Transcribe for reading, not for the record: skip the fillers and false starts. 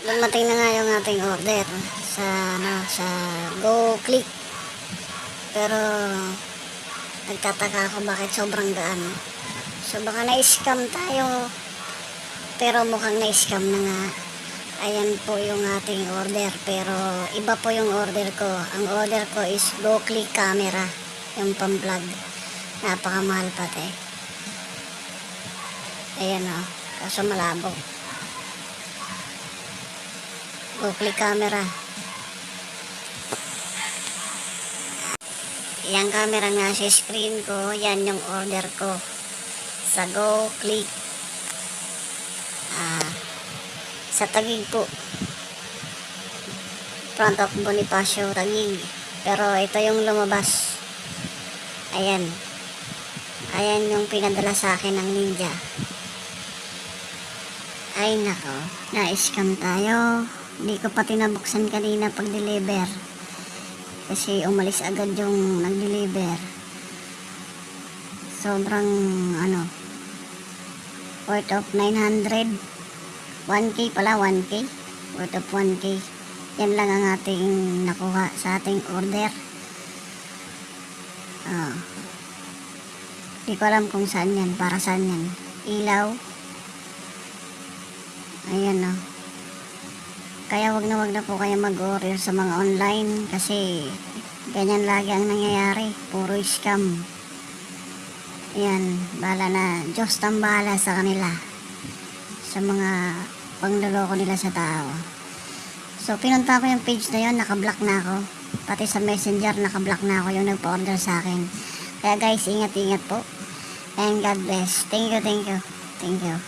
Dumating na nga yung ating order sa sa GoClick. Pero nagtataka ako bakit sobrang gaan. So baka na-scam tayo. Pero mukhang na-scam na nga. Ayan po yung ating order. Pero iba po yung order ko. Ang order ko is GoClick camera. Yung pang-vlog. Napakamahal pati. Ayan o. Kaso malabo. GoClick camera. Yung camera nga sa screen ko, yan yung order ko sa GoClick. Sa Taguig po. Front of Bonifacio, Taguig. Pero ito yung lumabas. Ayan. Ayan yung pinadala sa akin ng Ninja. Ay nako, na-scam tayo. Hindi ko pa tinabuksan kanina pag-deliver. Kasi umalis agad yung nag-deliver. Sobrang worth of 900. 1K pala, 1K. Worth of 1K. Yan lang ang ating nakuha sa ating order. Hindi ko alam kung saan yan. Para saan yan. Ilaw. Ayan o. Kaya wag na po kayo mag-order sa mga online kasi ganyan lagi ang nangyayari. Puro scam. Ayan, bahala na. Diyos tambala sa kanila. Sa mga pangloloko nila sa tao. So, pinunta ko yung page na yun. Nakablock na ako. Pati sa messenger, nakablock na ako yung nagpa-order sa akin. Kaya guys, ingat-ingat po. And God bless. Thank you, thank you. Thank you.